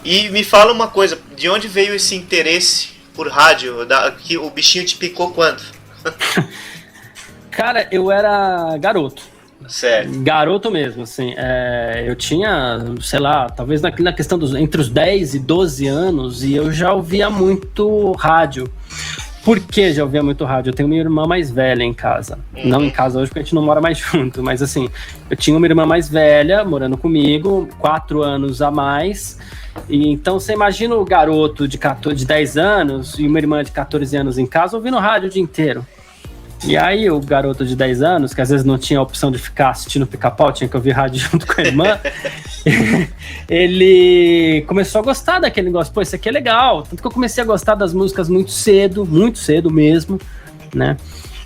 E me fala uma coisa, de onde veio esse interesse por rádio? Que o bichinho te picou quando? Cara, eu era garoto. Sério? Garoto mesmo, assim. Eu tinha, sei lá, talvez na questão entre os 10 e 12 anos, e eu já ouvia muito rádio. Por que já ouvia muito rádio? Eu tenho minha irmã mais velha em casa. Não em casa hoje, porque a gente não mora mais junto, mas assim, eu tinha uma irmã mais velha morando comigo, 4 anos a mais. E então você imagina o garoto de 10 anos e uma irmã de 14 anos em casa ouvindo rádio o dia inteiro. E aí o garoto de 10 anos, que às vezes não tinha a opção de ficar assistindo Pica-Pau, tinha que ouvir rádio junto com a irmã, ele começou a gostar daquele negócio. Pô, isso aqui é legal. Tanto que eu comecei a gostar das músicas muito cedo mesmo, né?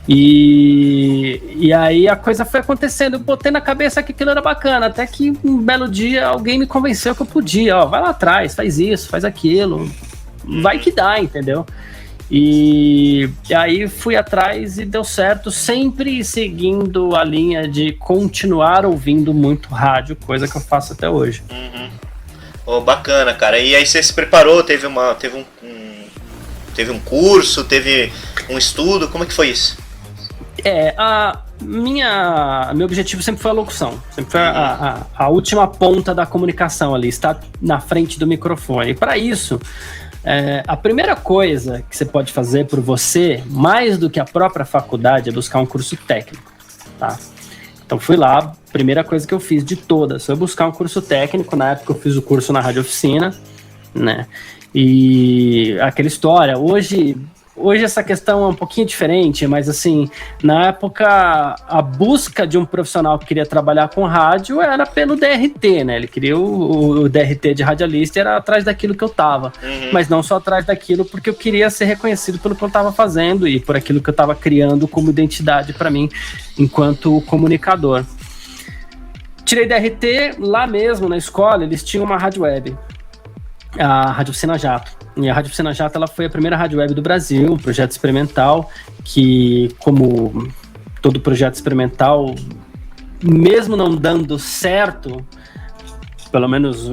E aí a coisa foi acontecendo, eu botei na cabeça que aquilo era bacana, até que um belo dia alguém me convenceu que eu podia, vai lá atrás, faz isso, faz aquilo, vai que dá, entendeu? E aí fui atrás e deu certo, sempre seguindo a linha de continuar ouvindo muito rádio, coisa que eu faço até hoje. Oh, bacana, cara. E aí você se preparou, teve um curso, teve um estudo, como é que foi isso? Meu objetivo sempre foi a locução, sempre foi a última ponta da comunicação ali, estar na frente do microfone. E para isso, a primeira coisa que você pode fazer por você, mais do que a própria faculdade, é buscar um curso técnico, tá? Então fui lá, primeira coisa que eu fiz de todas foi buscar um curso técnico. Na época eu fiz o curso na Rádio Oficina, né? E aquela história, hoje essa questão é um pouquinho diferente, mas assim, na época a busca de um profissional que queria trabalhar com rádio era pelo DRT, né? Ele queria o DRT de radialista, era atrás daquilo que eu tava, mas não só atrás daquilo, porque eu queria ser reconhecido pelo que eu tava fazendo e por aquilo que eu tava criando como identidade para mim enquanto comunicador. Tirei DRT, lá mesmo na escola eles tinham uma rádio web, a Rádio Oficina Jato. E a Rádio Oficina Jato, ela foi a primeira rádio web do Brasil, um projeto experimental, que, como todo projeto experimental, mesmo não dando certo, pelo menos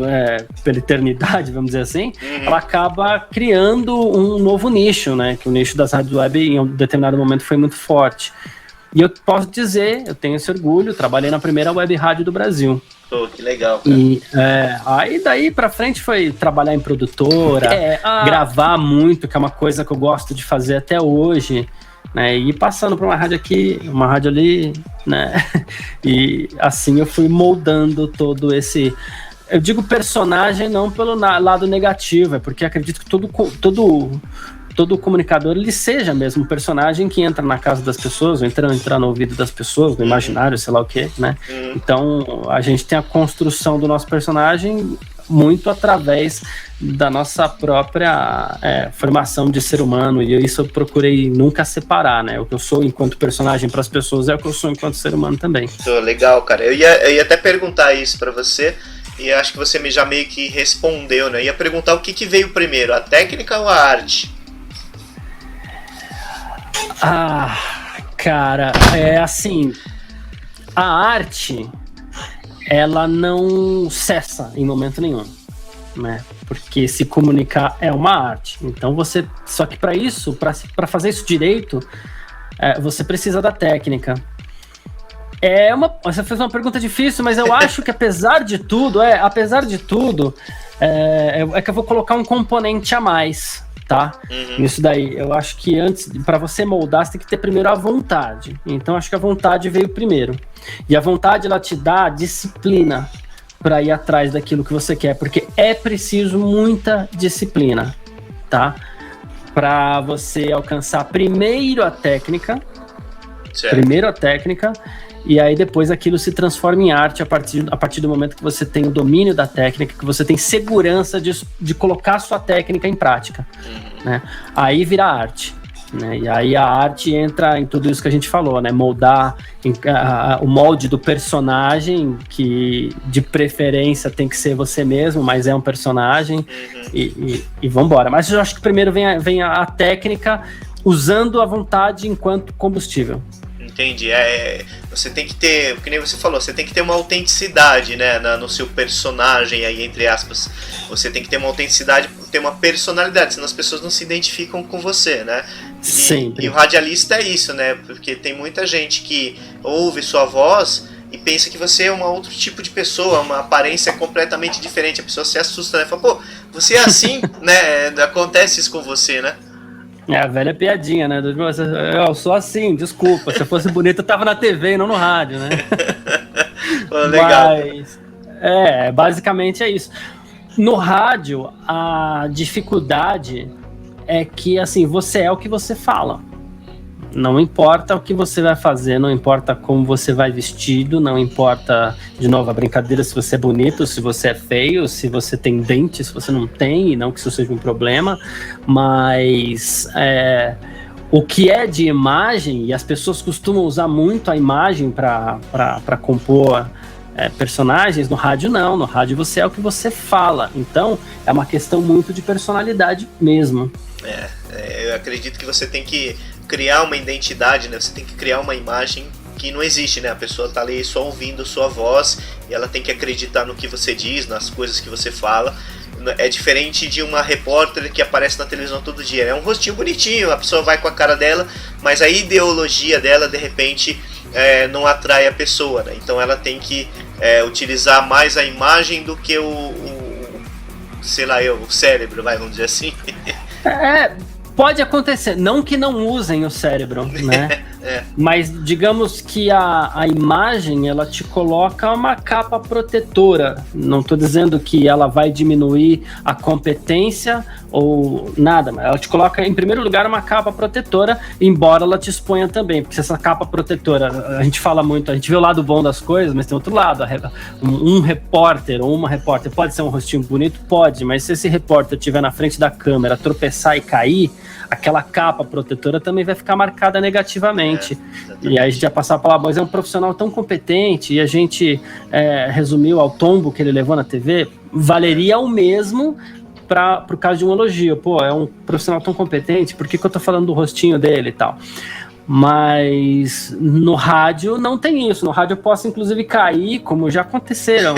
pela eternidade, vamos dizer assim, ela acaba criando um novo nicho, né? Que o nicho das rádios web em um determinado momento foi muito forte. E eu posso dizer, eu tenho esse orgulho, trabalhei na primeira web rádio do Brasil. Pô, que legal, cara. E aí daí pra frente foi trabalhar em produtora, gravar muito, que é uma coisa que eu gosto de fazer até hoje, né? E passando pra uma rádio aqui, uma rádio ali, né? E assim eu fui moldando todo esse... Eu digo personagem não pelo lado negativo, é porque acredito que todo comunicador ele seja mesmo um personagem que entra na casa das pessoas, ou entrar no ouvido das pessoas, no imaginário, sei lá o que, né? Então a gente tem a construção do nosso personagem muito através da nossa própria formação de ser humano, e isso eu procurei nunca separar, né? O que eu sou enquanto personagem para as pessoas é o que eu sou enquanto ser humano também. Legal, cara. Eu ia até perguntar isso para você, e acho que você já meio que respondeu, né? Eu ia perguntar o que veio primeiro, a técnica ou a arte? Cara, assim, a arte, ela não cessa em momento nenhum, né? Porque se comunicar é uma arte. Então só que para isso, para fazer isso direito, você precisa da técnica. Você fez uma pergunta difícil, mas eu acho que apesar de tudo, que eu vou colocar um componente a mais, tá? Isso daí, eu acho que antes, para você moldar, você tem que ter primeiro a vontade. Então, acho que a vontade veio primeiro. E a vontade, ela te dá a disciplina para ir atrás daquilo que você quer, porque é preciso muita disciplina, tá? Para você alcançar primeiro a técnica, e aí depois aquilo se transforma em arte a partir do momento que você tem o domínio da técnica, que você tem segurança de colocar a sua técnica em prática, né? Aí vira arte, né? E aí a arte entra em tudo isso que a gente falou, né? Moldar o molde do personagem, que de preferência tem que ser você mesmo, mas é um personagem, e vambora. Mas eu acho que primeiro vem a técnica usando a vontade enquanto combustível. Entendi. Você tem que ter, que nem você falou, você tem que ter uma autenticidade, né, no seu personagem aí, entre aspas. Você tem que ter uma autenticidade, ter uma personalidade, senão as pessoas não se identificam com você, né? E o radialista é isso, né? Porque tem muita gente que ouve sua voz e pensa que você é um outro tipo de pessoa, uma aparência completamente diferente. A pessoa se assusta, né? Fala, pô, você é assim, né? Acontece isso com você, né? É a velha piadinha, né? Eu sou assim, desculpa. Se eu fosse bonito, eu tava na TV e não no rádio, né? Pô, legal. Mas, basicamente é isso. No rádio, a dificuldade é que, assim, você é o que você fala. Não importa o que você vai fazer, não importa como você vai vestido, não importa, de novo, a brincadeira se você é bonito, se você é feio, se você tem dente, se você não tem, e não que isso seja um problema, mas o que é de imagem, e as pessoas costumam usar muito a imagem para compor personagens, no rádio não, no rádio você é o que você fala, então é uma questão muito de personalidade mesmo. Eu acredito que você tem que criar uma identidade, né? Você tem que criar uma imagem que não existe, né? A pessoa tá ali só ouvindo sua voz e ela tem que acreditar no que você diz, nas coisas que você fala. É diferente de uma repórter que aparece na televisão todo dia. É um rostinho bonitinho, a pessoa vai com a cara dela, mas a ideologia dela, de repente, não atrai a pessoa, né? Então ela tem que utilizar mais a imagem do que o cérebro, vamos dizer assim. Pode acontecer, não que não usem o cérebro, né? Mas digamos que a imagem, ela te coloca uma capa protetora. Não estou dizendo que ela vai diminuir a competência ou nada, mas ela te coloca, em primeiro lugar, uma capa protetora, embora ela te exponha também, porque se essa capa protetora, a gente fala muito, a gente vê o lado bom das coisas, mas tem outro lado. Um repórter ou uma repórter pode ser um rostinho bonito? Pode, mas se esse repórter estiver na frente da câmera, tropeçar e cair, aquela capa protetora também vai ficar marcada negativamente. E aí a gente vai passar a falar, mas é um profissional tão competente, e a gente resumiu ao tombo que ele levou na TV, valeria o mesmo pro caso de um elogio. Pô, é um profissional tão competente, por que eu tô falando do rostinho dele e tal? Mas no rádio não tem isso. No rádio eu posso inclusive cair, como já aconteceram.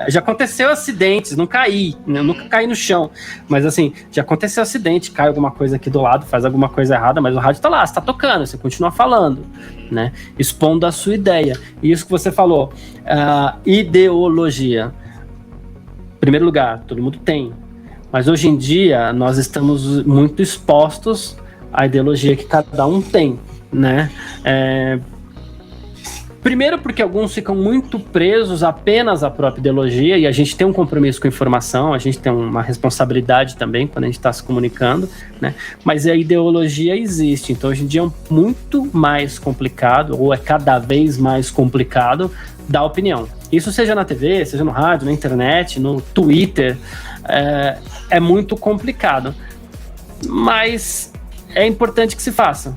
Já aconteceu acidentes, não caí, né? Eu nunca caí no chão. Mas assim, já aconteceu acidente, cai alguma coisa aqui do lado, faz alguma coisa errada, mas o rádio tá lá, você tá tocando, você continua falando, né? Expondo a sua ideia. E isso que você falou, ideologia. Em primeiro lugar, todo mundo tem. Mas hoje em dia, nós estamos muito expostos à ideologia que cada um tem, né? Primeiro porque alguns ficam muito presos apenas à própria ideologia, e a gente tem um compromisso com a informação, a gente tem uma responsabilidade também quando a gente está se comunicando, né? Mas a ideologia existe, então hoje em dia é muito mais complicado, ou é cada vez mais complicado, dar opinião. Isso seja na TV, seja no rádio, na internet, no Twitter, é muito complicado. Mas é importante que se faça.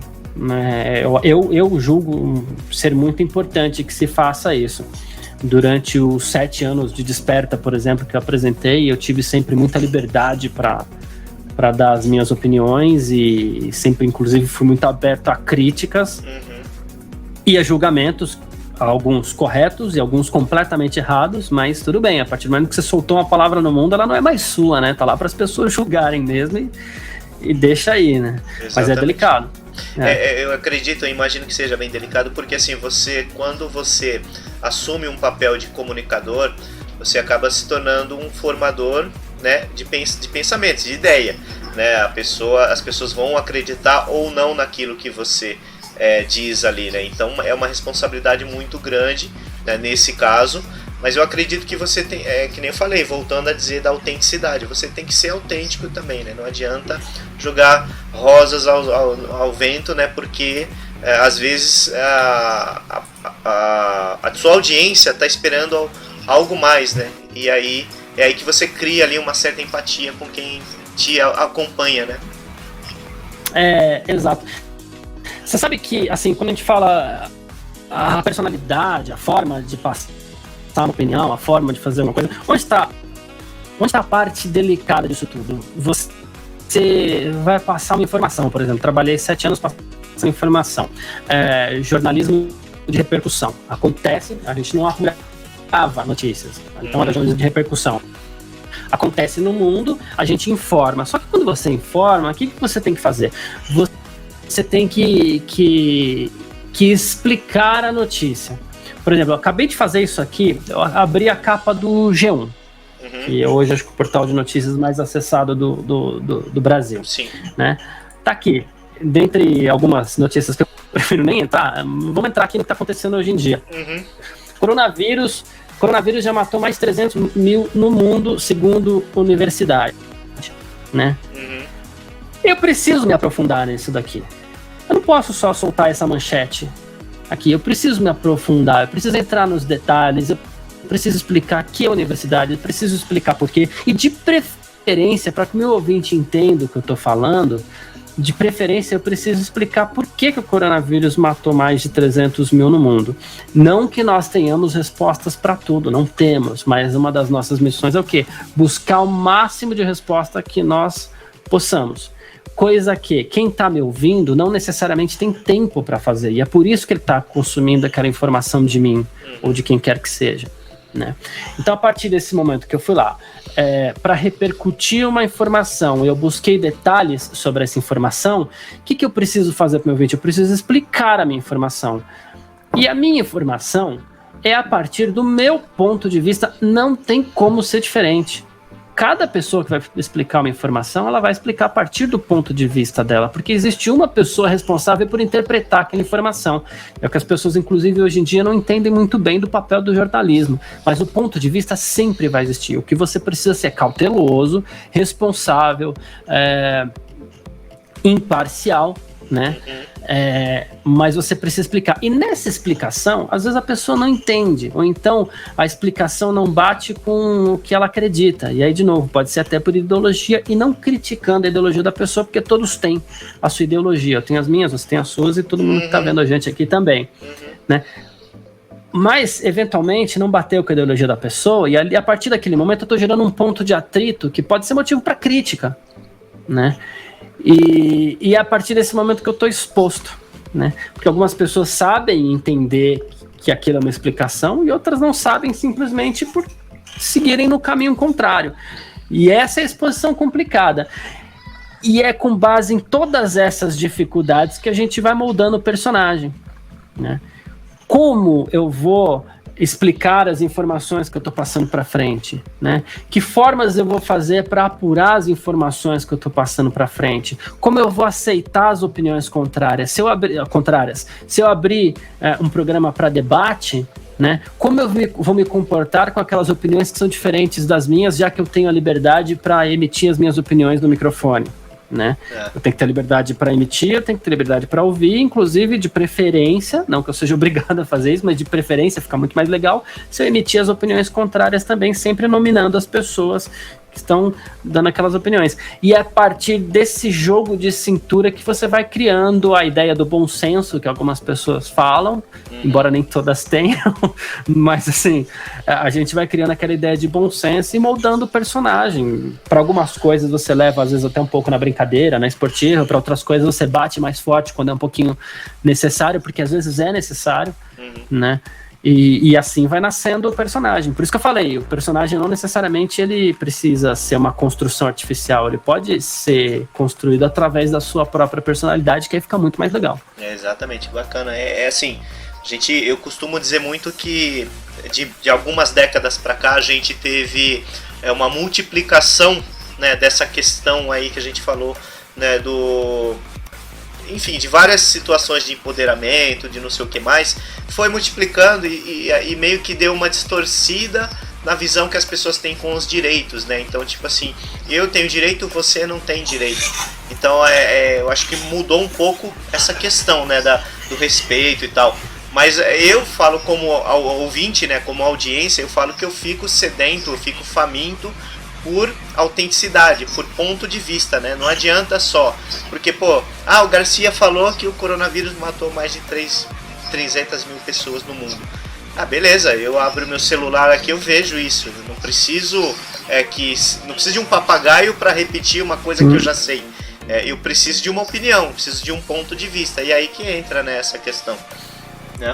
Eu julgo ser muito importante que se faça isso. Durante os 7 anos de Desperta, por exemplo, que eu apresentei, eu tive sempre muita liberdade para dar as minhas opiniões e sempre, inclusive, fui muito aberto a críticas e a julgamentos, alguns corretos e alguns completamente errados, mas tudo bem, a partir do momento que você soltou uma palavra no mundo, ela não é mais sua, né? Tá lá para as pessoas julgarem mesmo e deixa aí, né? Exatamente. Mas é delicado. Eu acredito, eu imagino que seja bem delicado, porque assim, quando você assume um papel de comunicador, você acaba se tornando um formador, né, de pensamentos, de ideia, né? As pessoas vão acreditar ou não naquilo que você diz ali, né? Então é uma responsabilidade muito grande, né, nesse caso. Mas eu acredito que você tem, que nem eu falei, voltando a dizer da autenticidade, você tem que ser autêntico também, né? Não adianta jogar rosas ao vento, né? Porque às vezes a sua audiência está esperando algo mais, né? E aí é aí que você cria ali uma certa empatia com quem te acompanha, né? Exato. Você sabe que, assim, quando a gente fala a personalidade, a forma de passar uma opinião, a forma de fazer uma coisa, onde está a parte delicada disso tudo? Você vai passar uma informação, por exemplo, trabalhei 7 anos informação. Jornalismo de repercussão. Acontece, a gente não apurava notícias. Então, era jornalismo de repercussão. Acontece no mundo, a gente informa. Só que quando você informa, o que você tem que fazer? Você tem que explicar a notícia. Por exemplo, eu acabei de fazer isso aqui, eu abri a capa do G1, que hoje acho que é o portal de notícias mais acessado do Brasil. Sim. Né? Tá aqui, dentre algumas notícias que eu prefiro nem entrar, vamos entrar aqui no que está acontecendo hoje em dia. Coronavírus já matou mais 300 mil no mundo, segundo universidade. Né? Eu preciso me aprofundar nisso daqui. Eu não posso só soltar essa manchete aqui. Eu preciso me aprofundar, eu preciso entrar nos detalhes, eu preciso explicar que é a universidade, eu preciso explicar por quê. E de preferência, para que o meu ouvinte entenda o que eu estou falando, de preferência eu preciso explicar por que o coronavírus matou mais de 300 mil no mundo. Não que nós tenhamos respostas para tudo, não temos, mas uma das nossas missões é o quê? Buscar o máximo de resposta que nós possamos. Coisa que quem está me ouvindo não necessariamente tem tempo para fazer, e é por isso que ele está consumindo aquela informação de mim, ou de quem quer que seja. Né? Então, a partir desse momento que eu fui lá, para repercutir uma informação, eu busquei detalhes sobre essa informação, o que eu preciso fazer para o meu ouvinte? Eu preciso explicar a minha informação. E a minha informação é a partir do meu ponto de vista, não tem como ser diferente. Cada pessoa que vai explicar uma informação, ela vai explicar a partir do ponto de vista dela, porque existe uma pessoa responsável por interpretar aquela informação. É o que as pessoas, inclusive, hoje em dia não entendem muito bem do papel do jornalismo, mas o ponto de vista sempre vai existir. O que você precisa ser cauteloso, responsável, imparcial, né? Mas você precisa explicar. E nessa explicação, às vezes a pessoa não entende, ou então a explicação não bate com o que ela acredita. E aí, de novo, pode ser até por ideologia, e não criticando a ideologia da pessoa, porque todos têm a sua ideologia. Eu tenho as minhas, você tem as suas, e todo mundo que está vendo a gente aqui também. Né? Mas, eventualmente, não bateu com a ideologia da pessoa, e ali, a partir daquele momento eu estou gerando um ponto de atrito que pode ser motivo para crítica, né? E a partir desse momento que eu estou exposto, né? Porque algumas pessoas sabem entender que aquilo é uma explicação e outras não sabem, simplesmente por seguirem no caminho contrário. E essa é a exposição complicada. E é com base em todas essas dificuldades que a gente vai moldando o personagem, né? Como eu vou explicar as informações que eu estou passando para frente, né? Que formas eu vou fazer para apurar as informações que eu estou passando para frente? Como eu vou aceitar as opiniões contrárias? Se eu abrir um programa para debate, né? Como eu vou me comportar com aquelas opiniões que são diferentes das minhas, já que eu tenho a liberdade para emitir as minhas opiniões no microfone? Né? Eu tenho que ter liberdade para emitir, eu tenho que ter liberdade para ouvir, inclusive de preferência, não que eu seja obrigado a fazer isso, mas de preferência fica muito mais legal se eu emitir as opiniões contrárias também, sempre nominando as pessoas que estão dando aquelas opiniões. E é a partir desse jogo de cintura que você vai criando a ideia do bom senso, que algumas pessoas falam, embora nem todas tenham, mas assim, a gente vai criando aquela ideia de bom senso e moldando o personagem. Para algumas coisas você leva, às vezes, até um pouco na brincadeira, na esportiva, para outras coisas você bate mais forte quando é um pouquinho necessário, porque às vezes é necessário, né? E assim vai nascendo o personagem. Por isso que eu falei, o personagem não necessariamente ele precisa ser uma construção artificial, ele pode ser construído através da sua própria personalidade, que aí fica muito mais legal. Exatamente, bacana. É assim, eu costumo dizer muito que de algumas décadas para cá a gente teve uma multiplicação, né, dessa questão aí que a gente falou, né, enfim, de várias situações de empoderamento, de não sei o que mais, foi multiplicando e meio que deu uma distorcida na visão que as pessoas têm com os direitos, né? Então, tipo assim, eu tenho direito, você não tem direito. Então, eu acho que mudou um pouco essa questão, né, do respeito e tal. Mas eu falo como ouvinte, né, como audiência, eu falo que eu fico sedento, eu fico faminto por autenticidade, por ponto de vista, né? Não adianta só, porque, o Garcia falou que o coronavírus matou mais de 300 mil pessoas no mundo. Beleza, eu abro meu celular aqui, eu vejo isso. Eu não preciso de um papagaio para repetir uma coisa que eu já sei. eu preciso de uma opinião, preciso de um ponto de vista. E aí que entra nessa questão. Né?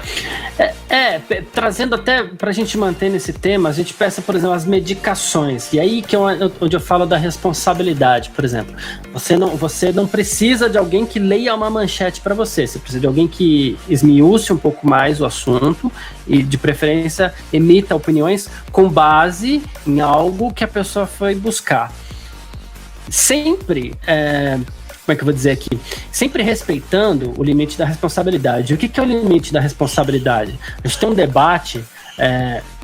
Trazendo até pra gente manter nesse tema, a gente pensa, por exemplo, as medicações. E aí que é onde eu falo da responsabilidade, por exemplo. Você não precisa de alguém que leia uma manchete para você. Você precisa de alguém que esmiúce um pouco mais o assunto e, de preferência, emita opiniões com base em algo que a pessoa foi buscar. Sempre... como é que eu vou dizer aqui? Sempre respeitando o limite da responsabilidade. O que é o limite da responsabilidade? A gente tem um debate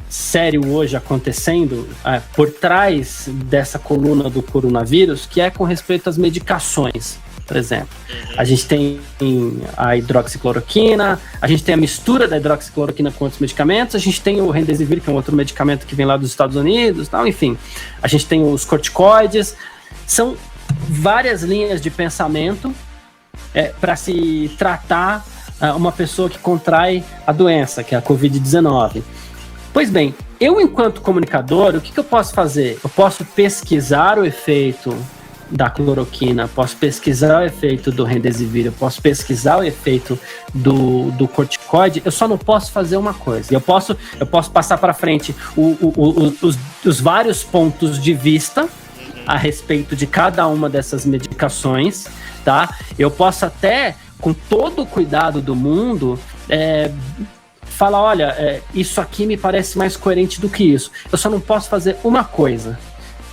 sério hoje acontecendo por trás dessa coluna do coronavírus, que é com respeito às medicações, por exemplo. A gente tem a hidroxicloroquina, a gente tem a mistura da hidroxicloroquina com outros medicamentos, a gente tem o Remdesivir, que é um outro medicamento que vem lá dos Estados Unidos, tal, enfim. A gente tem os corticoides. São várias linhas de pensamento para se tratar uma pessoa que contrai a doença, que é a Covid-19. Pois bem, eu, enquanto comunicador, o que eu posso fazer? Eu posso pesquisar o efeito da cloroquina, posso pesquisar o efeito do Remdesivir, eu posso pesquisar o efeito do corticoide, eu só não posso fazer uma coisa. Eu posso passar para frente os vários pontos de vista a respeito de cada uma dessas medicações, tá? Eu posso até, com todo o cuidado do mundo, falar, olha, isso aqui me parece mais coerente do que isso. Eu só não posso fazer uma coisa.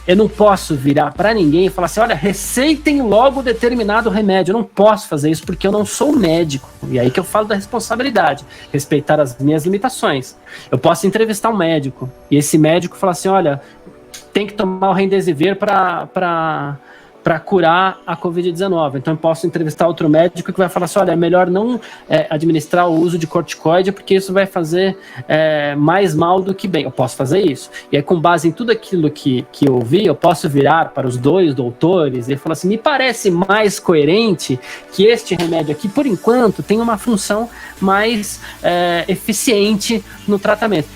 Eu não posso virar para ninguém e falar assim, olha, receitem logo determinado remédio. Eu não posso fazer isso porque eu não sou médico. E aí que eu falo da responsabilidade, respeitar as minhas limitações. Eu posso entrevistar um médico e esse médico falar assim, olha, tem que tomar o Remdesivir para curar a Covid-19. Então eu posso entrevistar outro médico que vai falar assim, olha, é melhor não administrar o uso de corticoide porque isso vai fazer mais mal do que bem. Eu posso fazer isso. E aí, com base em tudo aquilo que eu vi, eu posso virar para os dois doutores e falar assim, me parece mais coerente que este remédio aqui, por enquanto, tem uma função mais eficiente no tratamento.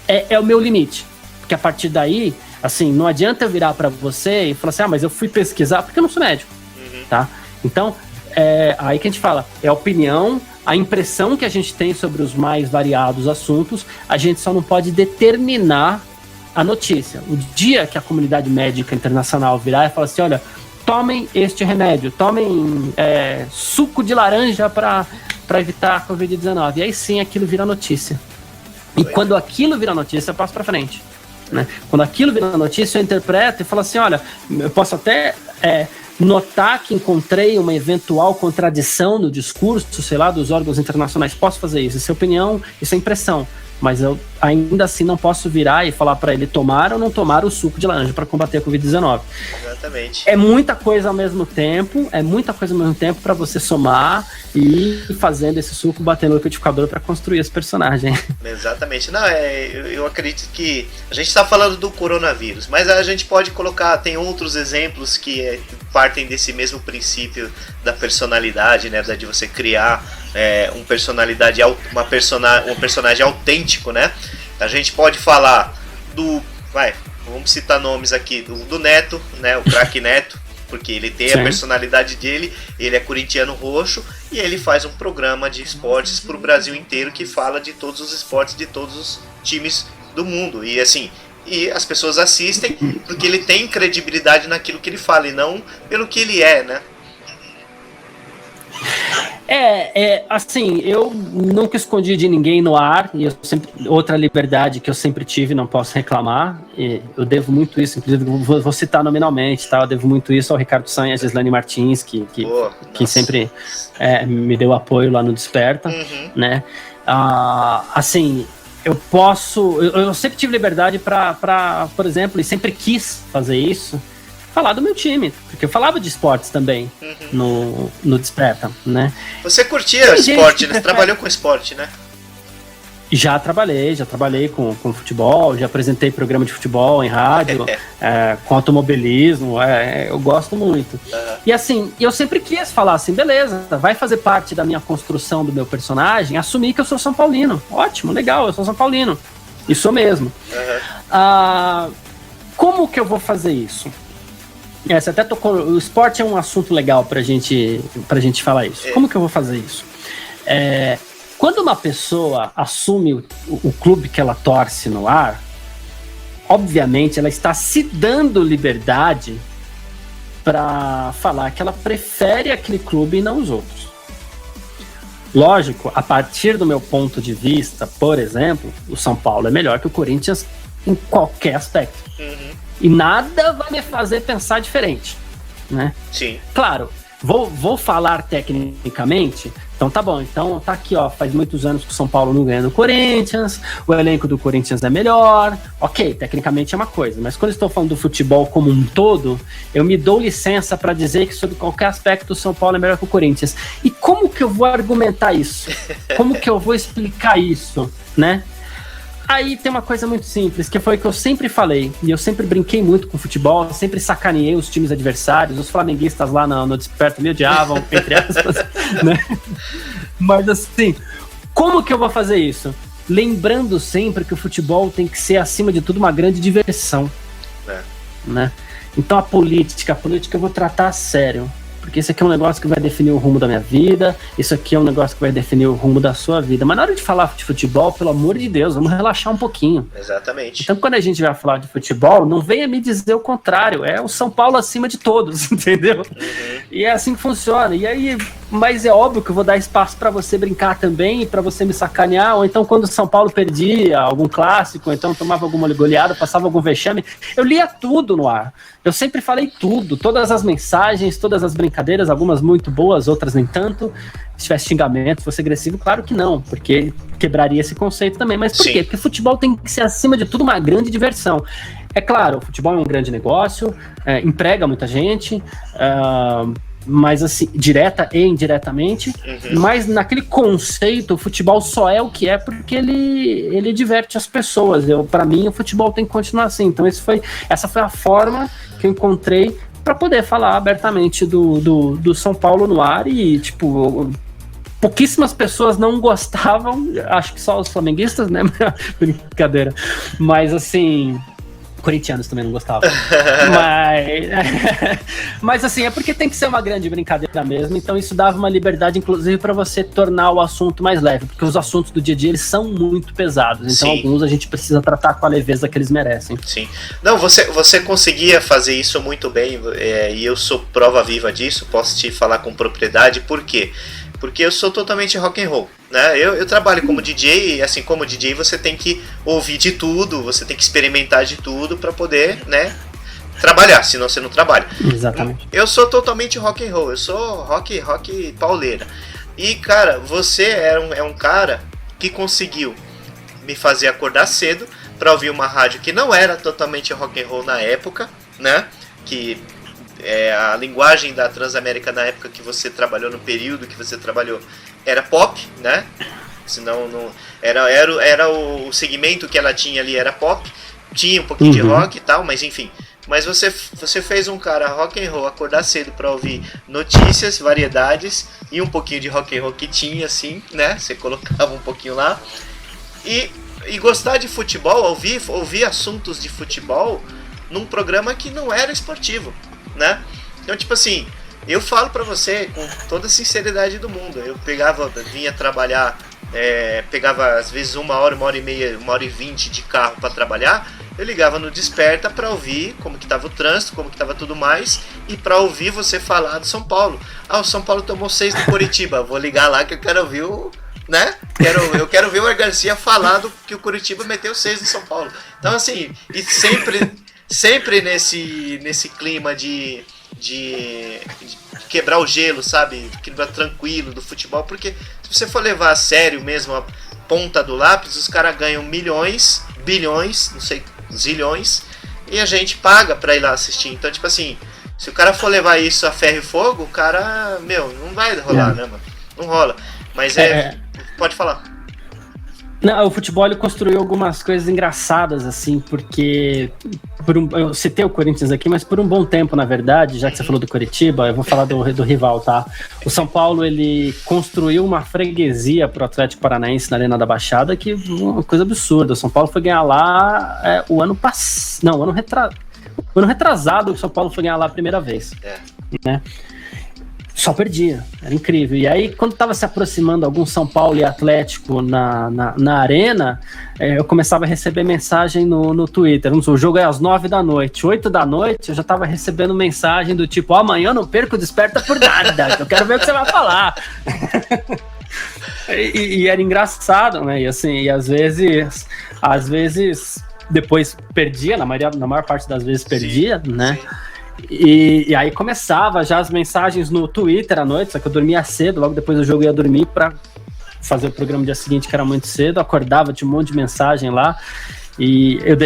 É o meu limite. Porque a partir daí, assim, não adianta eu virar para você e falar assim, mas eu fui pesquisar porque eu não sou médico, tá? Então, aí que a gente fala, é a opinião, a impressão que a gente tem sobre os mais variados assuntos, a gente só não pode determinar a notícia. O dia que a comunidade médica internacional virar e falar assim, olha, tomem este remédio, tomem suco de laranja para evitar a Covid-19, e aí sim aquilo vira notícia. E quando aquilo vira notícia, eu passo para frente. Né? Quando aquilo vira notícia, eu interpreto e falo assim, olha, eu posso até notar que encontrei uma eventual contradição no discurso, sei lá, dos órgãos internacionais. Posso fazer isso, isso é opinião, isso é impressão. Mas eu ainda assim não posso virar e falar para ele tomar ou não tomar o suco de laranja para combater a Covid-19. Exatamente. É muita coisa ao mesmo tempo para você somar e ir fazendo esse suco, batendo no liquidificador para construir esse personagem. Exatamente. Não, eu acredito que a gente está falando do coronavírus, mas a gente pode colocar, tem outros exemplos que partem desse mesmo princípio da personalidade, né, de você criar um personagem autêntico, né? A gente pode falar vamos citar nomes aqui, do Neto, né, o craque Neto, porque ele tem a personalidade dele, ele é corintiano roxo e ele faz um programa de esportes para o Brasil inteiro que fala de todos os esportes de todos os times do mundo. E assim, as pessoas assistem porque ele tem credibilidade naquilo que ele fala e não pelo que ele é, né? Assim, eu nunca escondi de ninguém no ar, e outra liberdade que eu sempre tive, não posso reclamar, e eu devo muito isso, inclusive vou citar nominalmente, tá? Eu devo muito isso ao Ricardo Sanha, a Gislane Martins, que sempre me deu apoio lá no Desperta, né? Assim, eu sempre tive liberdade para, por exemplo, e sempre quis fazer isso, falar do meu time, porque eu falava de esportes também no Desperta, né? Você curtia esporte, né? Você trabalhou com esporte, né? Já trabalhei com futebol, já apresentei programa de futebol em rádio, com automobilismo, eu gosto muito. E assim, eu sempre quis falar assim, beleza, vai fazer parte da minha construção do meu personagem, assumir que eu sou São Paulino. Ótimo, legal, eu sou São Paulino. E sou mesmo. Como que eu vou fazer isso? Você até tocou. O esporte é um assunto legal pra gente falar isso. Como que eu vou fazer isso? Quando uma pessoa assume o clube que ela torce no ar, obviamente ela está se dando liberdade para falar que ela prefere aquele clube e não os outros. Lógico, a partir do meu ponto de vista, por exemplo, o São Paulo é melhor que o Corinthians em qualquer aspecto. E nada vai me fazer pensar diferente, né? Sim. Claro, vou falar tecnicamente. Então tá bom, então tá aqui, ó, faz muitos anos que o São Paulo não ganha do Corinthians, o elenco do Corinthians é melhor, ok, tecnicamente é uma coisa, mas quando eu estou falando do futebol como um todo, eu me dou licença para dizer que sobre qualquer aspecto o São Paulo é melhor que o Corinthians. E como que eu vou argumentar isso? Como que eu vou explicar isso, né? Aí tem uma coisa muito simples, que foi o que eu sempre falei, e eu sempre brinquei muito com futebol, eu sempre sacaneei os times adversários, os flamenguistas lá no Desperta me odiavam, entre aspas, né? Mas assim, como que eu vou fazer isso? Lembrando sempre que o futebol tem que ser, acima de tudo, uma grande diversão, né? Então a política eu vou tratar a sério. Porque isso aqui é um negócio que vai definir o rumo da minha vida, isso aqui é um negócio que vai definir o rumo da sua vida. Mas na hora de falar de futebol, pelo amor de Deus, vamos relaxar um pouquinho. Exatamente. Então quando a gente vai falar de futebol, não venha me dizer o contrário, é o São Paulo acima de todos, entendeu? E é assim que funciona. E aí, mas é óbvio que eu vou dar espaço para você brincar também, para você me sacanear, ou então quando o São Paulo perdia algum clássico, ou então tomava alguma goleada, passava algum vexame, eu lia tudo no ar. Eu sempre falei tudo, todas as mensagens, todas as brincadeiras, algumas muito boas, outras nem tanto. Se tivesse xingamento, se fosse agressivo, claro que não, porque quebraria esse conceito também. Mas por quê? Porque futebol tem que ser, acima de tudo, uma grande diversão. É claro, o futebol é um grande negócio, emprega muita gente, mas assim, direta e indiretamente, mas naquele conceito o futebol só é o que é porque ele diverte as pessoas. Para mim o futebol tem que continuar assim. Então essa foi a forma que eu encontrei para poder falar abertamente do São Paulo no ar. E tipo, pouquíssimas pessoas não gostavam, acho que só os flamenguistas, né? Brincadeira, mas assim, corintianos também não gostavam. Mas assim, é porque tem que ser uma grande brincadeira mesmo. Então isso dava uma liberdade, inclusive, para você tornar o assunto mais leve, porque os assuntos do dia a dia eles são muito pesados. Então alguns a gente precisa tratar com a leveza que eles merecem. Sim. Não, você conseguia fazer isso muito bem, e eu sou prova viva disso, posso te falar com propriedade. Por quê? Porque eu sou totalmente rock and roll, né? Eu trabalho como DJ, e assim, como DJ você tem que ouvir de tudo, você tem que experimentar de tudo para poder, né, trabalhar, senão você não trabalha. Exatamente. Eu sou totalmente rock and roll, eu sou rock pauleira. E cara, você é um cara que conseguiu me fazer acordar cedo para ouvir uma rádio que não era totalmente rock and roll na época, né? Que a linguagem da Transamérica na época que você trabalhou, no período que você trabalhou, era pop, né? Senão não era o segmento que ela tinha ali, era pop, tinha um pouquinho de rock e tal, mas enfim. Mas você fez um cara rock and roll acordar cedo para ouvir notícias, variedades e um pouquinho de rock and roll que tinha, assim, né? Você colocava um pouquinho lá e gostar de futebol, ouvir assuntos de futebol num programa que não era esportivo, né? Então, tipo assim, eu falo pra você com toda a sinceridade do mundo, eu vinha trabalhar, pegava às vezes 1 hora, 1 hora e meia, 1h20 de carro pra trabalhar, eu ligava no Desperta pra ouvir como que tava o trânsito, como que tava tudo mais, e pra ouvir você falar do São Paulo. O São Paulo tomou 6 do Coritiba, vou ligar lá que eu quero ouvir né? Eu quero ver o Ar Garcia falar que o Coritiba meteu 6 no São Paulo. Então assim, e sempre nesse clima de quebrar o gelo, sabe? Clima tranquilo do futebol, porque se você for levar a sério mesmo a ponta do lápis, os caras ganham milhões, bilhões, não sei, zilhões, e a gente paga pra ir lá assistir. Então, tipo assim, se o cara for levar isso a ferro e fogo, o cara, não vai rolar, né, mano? Não rola. Mas pode falar. Não, o futebol ele construiu algumas coisas engraçadas, assim, porque eu citei o Corinthians aqui, mas por um bom tempo, na verdade, já que você falou do Coritiba, eu vou falar do rival, tá? O São Paulo, ele construiu uma freguesia pro Atlético Paranaense na Arena da Baixada, que uma coisa absurda. O São Paulo foi ganhar lá o ano passado, não, o ano retrasado. O ano retrasado o São Paulo foi ganhar lá a primeira vez. Né? Só perdia, era incrível. E aí, quando estava se aproximando algum São Paulo e Atlético na arena, eu começava a receber mensagem no Twitter. O jogo é às 9 da noite, 8 da noite, eu já estava recebendo mensagem do tipo, amanhã eu não perco Desperta por nada, eu quero ver o que você vai falar. e era engraçado, né? E assim, e às vezes depois perdia, na maior parte das vezes perdia, sim, né? Sim. E aí começava já as mensagens no Twitter à noite, só que eu dormia cedo, logo depois do jogo eu ia dormir para fazer o programa no dia seguinte, que era muito cedo, acordava, tinha um monte de mensagem lá, e eu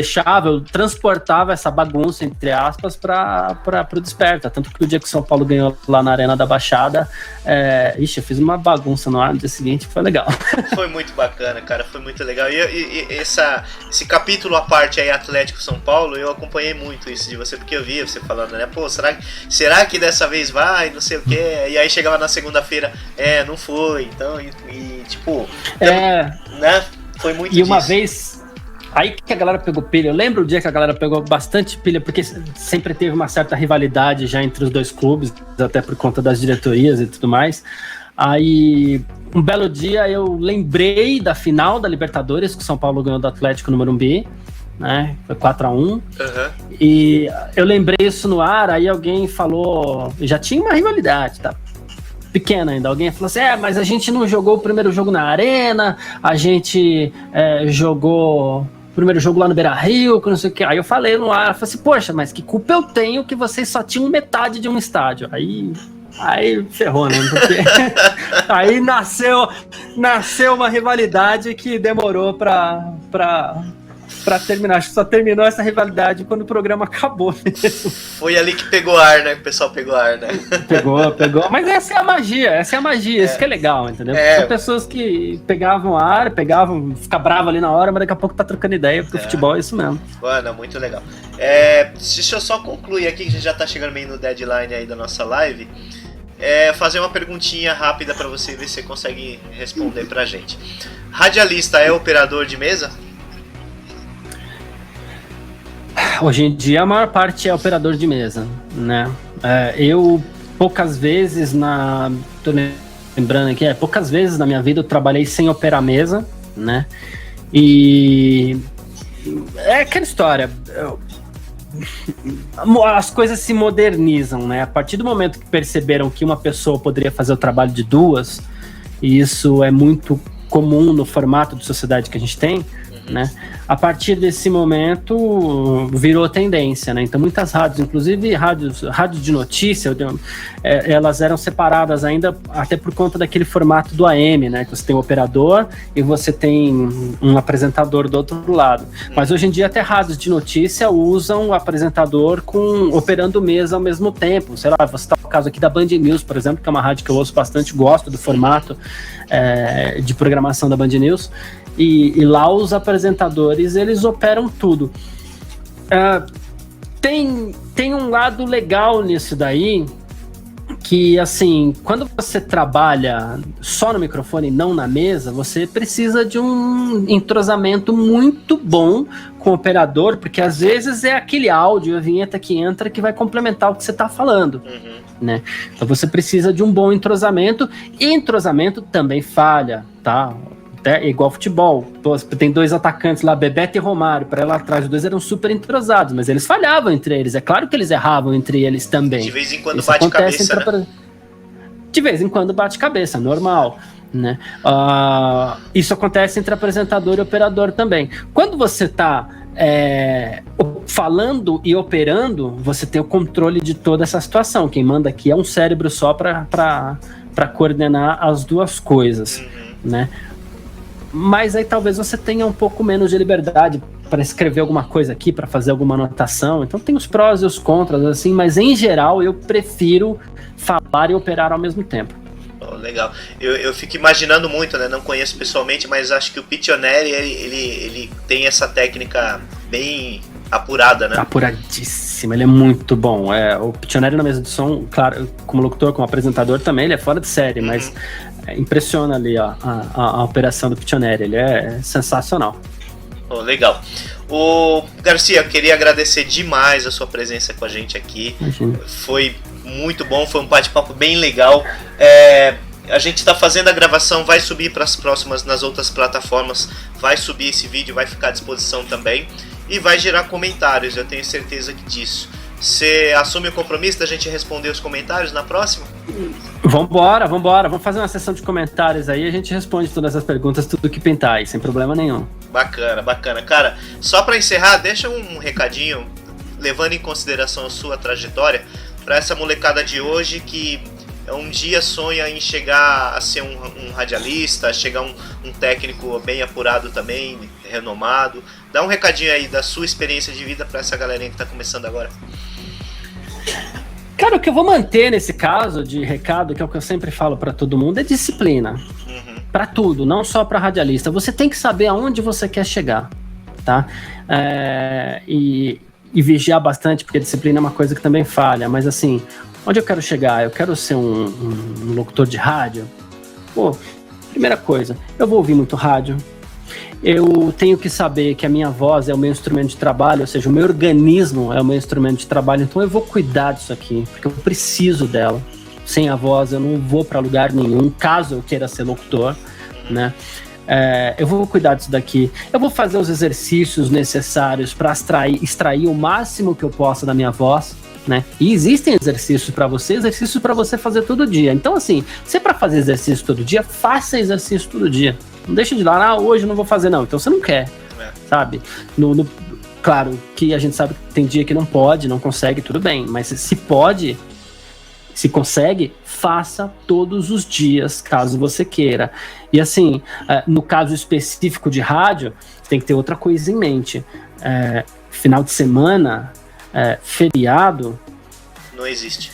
transportava essa bagunça, entre aspas, para o Desperta, tanto que o dia que o São Paulo ganhou lá na Arena da Baixada, eu fiz uma bagunça no ar no dia seguinte, foi legal. Foi muito bacana, cara, foi muito legal, e esse capítulo à parte aí, Atlético São Paulo, eu acompanhei muito isso de você, porque eu via você falando, né, pô, será que dessa vez vai, não sei o quê, e aí chegava na segunda-feira, não foi, então, tipo, né, foi muito disso. E uma vez... Aí que a galera pegou pilha, eu lembro o dia que a galera pegou bastante pilha, porque sempre teve uma certa rivalidade já entre os dois clubes, até por conta das diretorias e tudo mais. Aí, um belo dia eu lembrei da final da Libertadores, que o São Paulo ganhou do Atlético no Morumbi, né? Foi 4-1. Uhum. E eu lembrei isso no ar, aí alguém falou, já tinha uma rivalidade, tá? Pequena ainda, alguém falou assim, mas a gente não jogou o primeiro jogo na Arena, a gente jogou o primeiro jogo lá no Beira-Rio, não sei o que. Aí eu falei no ar, falei assim, poxa, mas que culpa eu tenho que vocês só tinham metade de um estádio? Aí ferrou, né? Porque aí nasceu uma rivalidade que demorou pra terminar. Acho que só terminou essa rivalidade quando o programa acabou mesmo. Foi ali que pegou ar, né? O pessoal pegou ar, né? Pegou. Mas essa é a magia, isso que é legal, entendeu? São pessoas que pegavam ar, fica bravo ali na hora, mas daqui a pouco tá trocando ideia, porque o futebol é isso mesmo. Mano, muito legal. Deixa eu só concluir aqui, que a gente já tá chegando meio no deadline aí da nossa live. Fazer uma perguntinha rápida pra você ver se você consegue responder pra gente. Radialista é operador de mesa? Hoje em dia a maior parte é operador de mesa, né? Eu poucas vezes tô lembrando aqui, poucas vezes na minha vida eu trabalhei sem operar mesa, né? E é aquela história, as coisas se modernizam, né? A partir do momento que perceberam que uma pessoa poderia fazer o trabalho de duas, e isso é muito comum no formato de sociedade que a gente tem, né? A partir desse momento virou tendência, né? Então muitas rádios, inclusive rádios de notícia, elas eram separadas ainda até por conta daquele formato do AM, né? Que você tem um operador e você tem um apresentador do outro lado. Mas hoje em dia até rádios de notícia usam o apresentador operando mesa ao mesmo tempo. Sei lá, você está no caso aqui da Band News, por exemplo, que é uma rádio que eu ouço bastante, gosto do formato de programação da Band News. E lá os apresentadores, eles operam tudo. Tem um lado legal nisso daí, que assim, quando você trabalha só no microfone e não na mesa, você precisa de um entrosamento muito bom com o operador, porque às vezes é aquele áudio, a vinheta que entra, que vai complementar o que você está falando. Né? Então você precisa de um bom entrosamento, e entrosamento também falha, tá? É igual futebol, tem dois atacantes lá, Bebeto e Romário, para lá atrás, os dois eram super entrosados, mas eles falhavam entre eles, é claro que eles erravam entre eles também. De vez em quando bate cabeça, né? De vez em quando bate cabeça, normal, né? Isso acontece entre apresentador e operador também. Quando você está falando e operando, você tem o controle de toda essa situação, quem manda aqui é um cérebro só para coordenar as duas coisas, né? Mas aí talvez você tenha um pouco menos de liberdade para escrever alguma coisa aqui, para fazer alguma anotação. Então tem os prós e os contras, assim, mas em geral eu prefiro falar e operar ao mesmo tempo. Legal. Eu fico imaginando muito, né? Não conheço pessoalmente, mas acho que o Piccioneri, ele tem essa técnica bem apurada, né? Apuradíssima, ele é muito bom. O Piccioneri na mesa de som, claro, como locutor, como apresentador também, ele é fora de série, mas impressiona ali a operação do Piccioneri, ele é sensacional. Oh, legal. O Garcia, queria agradecer demais a sua presença com a gente aqui. Imagina. Foi muito bom, foi um bate-papo bem legal. A gente está fazendo a gravação, vai subir para as próximas, nas outras plataformas, vai subir esse vídeo, vai ficar à disposição também e vai gerar comentários, eu tenho certeza disso. Você assume o compromisso da gente responder os comentários na próxima? Vambora. Vamos fazer uma sessão de comentários aí, a gente responde todas as perguntas, tudo que pintar aí, sem problema nenhum. Bacana. Cara, só para encerrar, deixa um recadinho, levando em consideração a sua trajetória, para essa molecada de hoje que um dia sonha em chegar a ser um radialista, chegar um técnico bem apurado também, renomado. Dá um recadinho aí da sua experiência de vida para essa galerinha que está começando agora. Cara, o que eu vou manter nesse caso de recado, que é o que eu sempre falo para todo mundo, é disciplina. Para tudo, não só para radialista. Você tem que saber aonde você quer chegar, tá? E vigiar bastante, porque disciplina é uma coisa que também falha. Mas assim, onde eu quero chegar? Eu quero ser um locutor de rádio? Pô, primeira coisa, eu vou ouvir muito rádio. Eu tenho que saber que a minha voz é o meu instrumento de trabalho, ou seja, o meu organismo é o meu instrumento de trabalho, então eu vou cuidar disso aqui, porque eu preciso dela. Sem a voz eu não vou para lugar nenhum, caso eu queira ser locutor, né? Eu vou cuidar disso daqui, eu vou fazer os exercícios necessários para extrair o máximo que eu possa da minha voz, né? E existem exercícios para você fazer todo dia. Então assim, se é para fazer exercício todo dia, faça exercício todo dia. Não deixa de lá, hoje eu não vou fazer não, então você não quer, sabe? Claro que a gente sabe que tem dia que não pode, não consegue, tudo bem, mas se pode, se consegue, faça todos os dias, caso você queira. E assim, no caso específico de rádio, tem que ter outra coisa em mente. Final de semana, feriado... Não existe.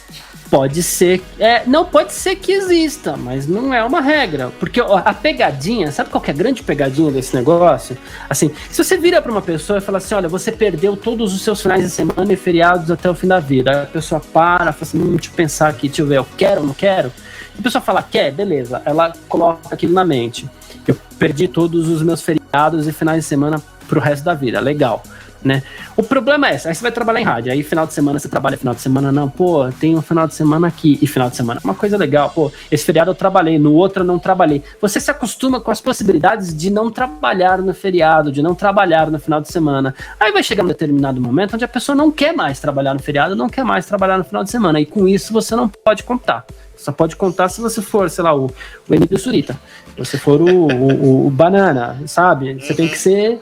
Pode ser, não pode ser que exista, mas não é uma regra, porque a pegadinha, sabe qual que é a grande pegadinha desse negócio? Assim, se você vira para uma pessoa e fala assim, olha, você perdeu todos os seus finais de semana e feriados até o fim da vida, aí a pessoa fala assim, deixa eu pensar aqui, deixa eu ver, eu quero ou não quero? A pessoa fala, quer, beleza, ela coloca aquilo na mente, eu perdi todos os meus feriados e finais de semana pro resto da vida, legal. Né? O problema é esse, aí você vai trabalhar em rádio, aí final de semana você trabalha, final de semana não, pô, tem um final de semana aqui, e final de semana é uma coisa legal, pô, esse feriado eu trabalhei, no outro eu não trabalhei. Você se acostuma com as possibilidades de não trabalhar no feriado, de não trabalhar no final de semana. Aí vai chegar um determinado momento onde a pessoa não quer mais trabalhar no feriado, não quer mais trabalhar no final de semana, e com isso você não pode contar. Só pode contar se você for, sei lá, o Emílio Surita, se você for o Banana, sabe? Você tem que ser...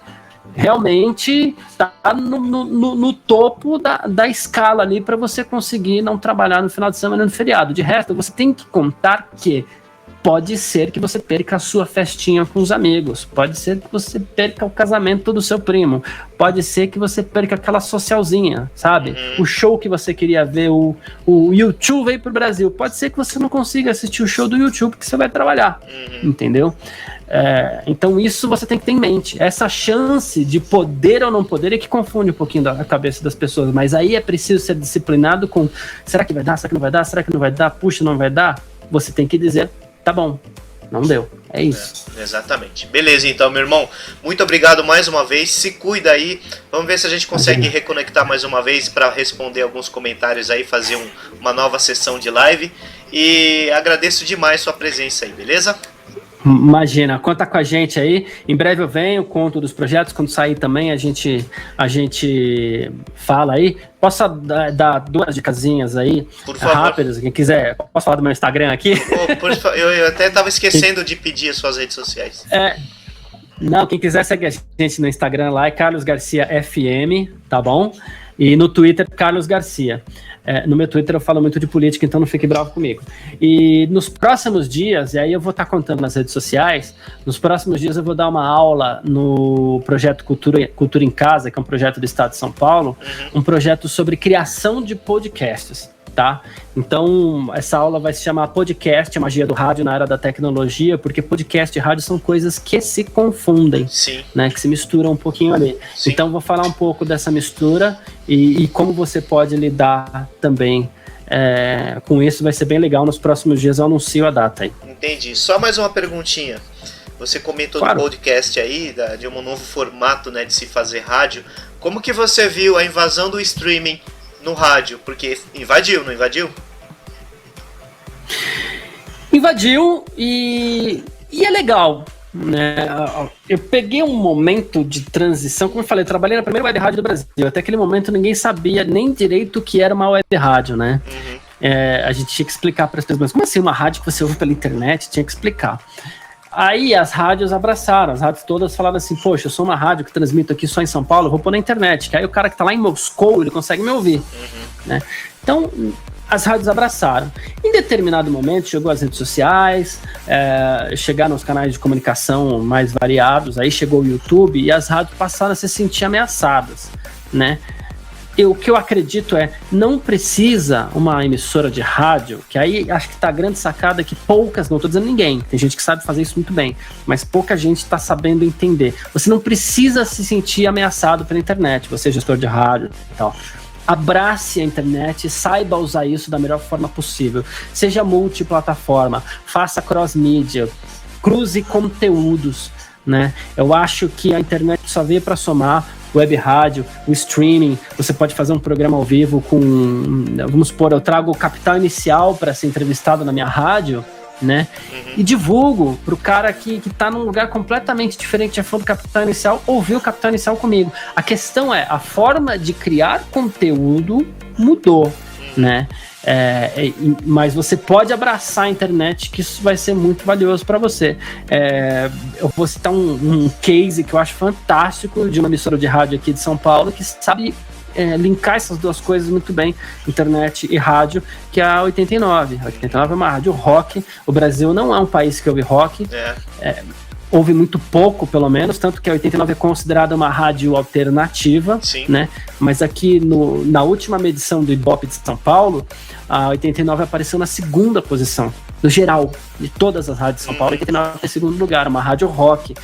realmente tá no topo da escala ali para você conseguir não trabalhar no final de semana e no feriado. De resto, você tem que contar que pode ser que você perca a sua festinha com os amigos, pode ser que você perca o casamento do seu primo, pode ser que você perca aquela socialzinha, sabe? O show que você queria ver, o YouTube veio pro Brasil, pode ser que você não consiga assistir o show do YouTube porque você vai trabalhar, entendeu? Então isso você tem que ter em mente. Essa chance de poder ou não poder é que confunde um pouquinho a cabeça das pessoas, mas aí é preciso ser disciplinado com será que vai dar, será que não vai dar, será que não vai dar, puxa, não vai dar? Você tem que dizer, tá bom, não deu, é isso. Exatamente. Beleza, então, meu irmão, muito obrigado mais uma vez, se cuida aí, vamos ver se a gente consegue reconectar mais uma vez para responder alguns comentários aí, fazer uma nova sessão de live, e agradeço demais sua presença aí, beleza? Imagina, conta com a gente aí. Em breve eu venho, conto dos projetos. Quando sair também, a gente fala aí. Posso dar duas dicasinhas aí? Por favor. Rápidas, quem quiser. Posso falar do meu Instagram aqui? Eu até estava esquecendo de pedir as suas redes sociais. Não, quem quiser segue a gente no Instagram lá, é Carlos Garcia FM, tá bom? E no Twitter, Carlos Garcia. No meu Twitter eu falo muito de política, então não fique bravo comigo. E nos próximos dias, e aí eu vou estar contando nas redes sociais, nos próximos dias eu vou dar uma aula no projeto Cultura em Casa, que é um projeto do Estado de São Paulo, um projeto sobre criação de podcasts, tá? Então, essa aula vai se chamar Podcast, a magia do rádio na era da tecnologia, porque podcast e rádio são coisas que se confundem, né? Que se misturam um pouquinho ali. Sim. Então, vou falar um pouco dessa mistura e como você pode lidar também com isso. Vai ser bem legal. Nos próximos dias eu anuncio a data aí. Entendi. Só mais uma perguntinha. Você comentou Claro. do podcast aí, de um novo formato, né, de se fazer rádio. Como que você viu a invasão do streaming no rádio? Porque invadiu, não invadiu? Invadiu e é legal, né? Eu peguei um momento de transição, como eu falei, eu trabalhei na primeira web rádio do Brasil. Até aquele momento ninguém sabia nem direito o que era uma web rádio, né? A gente tinha que explicar para as pessoas, mas como assim uma rádio que você ouve pela internet? Tinha que explicar. Aí as rádios abraçaram, as rádios todas falaram assim, poxa, eu sou uma rádio que transmito aqui só em São Paulo, eu vou pôr na internet, que aí o cara que tá lá em Moscou, ele consegue me ouvir, né? Então, as rádios abraçaram. Em determinado momento, chegou as redes sociais, chegaram os canais de comunicação mais variados, aí chegou o YouTube e as rádios passaram a se sentir ameaçadas, né? O que eu acredito não precisa uma emissora de rádio, que aí acho que tá a grande sacada que poucas, não tô dizendo ninguém, tem gente que sabe fazer isso muito bem, mas pouca gente tá sabendo entender. Você não precisa se sentir ameaçado pela internet, você é gestor de rádio e tal. Abrace a internet, saiba usar isso da melhor forma possível. Seja multiplataforma, faça cross-mídia, cruze conteúdos, né? Eu acho que a internet só veio para somar. Web rádio, o streaming, você pode fazer um programa ao vivo com, vamos supor, eu trago o Capital Inicial para ser entrevistado na minha rádio, né? E divulgo pro cara que tá num lugar completamente diferente, é fã do Capital Inicial, ouvir o Capital Inicial comigo. A questão a forma de criar conteúdo mudou, né? Mas você pode abraçar a internet, que isso vai ser muito valioso para você. Eu vou citar um case que eu acho fantástico de uma emissora de rádio aqui de São Paulo que sabe linkar essas duas coisas muito bem, internet e rádio, que é a 89. A 89 é uma rádio rock. O Brasil não é um país que ouve rock. Ouve muito pouco, pelo menos, tanto que a 89 é considerada uma rádio alternativa, né? Mas aqui na última medição do Ibope de São Paulo, a 89 apareceu na segunda posição, no geral, de todas as rádios de São Paulo, a 89 é em segundo lugar, uma rádio rock.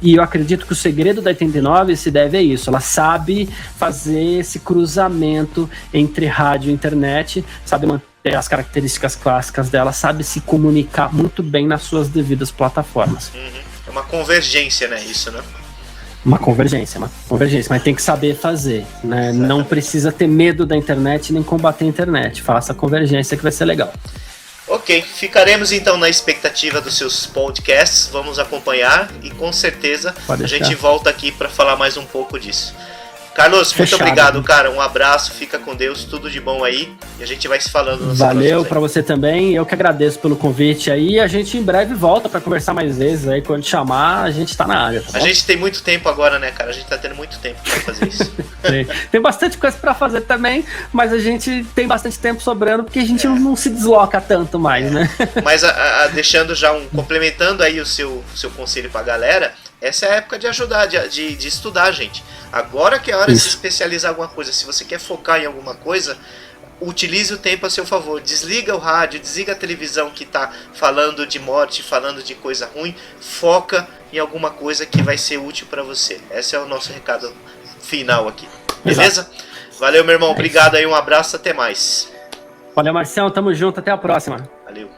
E eu acredito que o segredo da 89 se deve a isso, ela sabe fazer esse cruzamento entre rádio e internet, sabe manter as características clássicas dela, sabe se comunicar muito bem nas suas devidas plataformas. É uma convergência, né? Isso, né? Uma convergência, mas tem que saber fazer, né? Não precisa ter medo da internet nem combater a internet. Faça a convergência que vai ser legal. Ok, ficaremos então na expectativa dos seus podcasts, vamos acompanhar e com certeza a gente volta aqui para falar mais um pouco disso. Carlos, muito obrigado, cara. Um abraço, fica com Deus, tudo de bom aí. E a gente vai se falando. Valeu para você também. Eu que agradeço pelo convite aí. A gente em breve volta para conversar mais vezes aí. Quando chamar, a gente tá na área. Tá bom? A gente tem muito tempo agora, né, cara? A gente tá tendo muito tempo para fazer isso. Tem bastante coisa para fazer também, mas a gente tem bastante tempo sobrando porque a gente não se desloca tanto mais, né? Mas deixando já complementando aí o seu conselho pra galera, essa é a época de ajudar, de estudar, gente. Agora que é a hora de se especializar em alguma coisa. Se você quer focar em alguma coisa, utilize o tempo a seu favor. Desliga o rádio, desliga a televisão que está falando de morte, falando de coisa ruim. Foca em alguma coisa que vai ser útil para você. Esse é o nosso recado final aqui. Beleza? Exato. Valeu, meu irmão. Obrigado aí, um abraço, até mais. Valeu, Marcião. Tamo junto. Até a próxima. Valeu.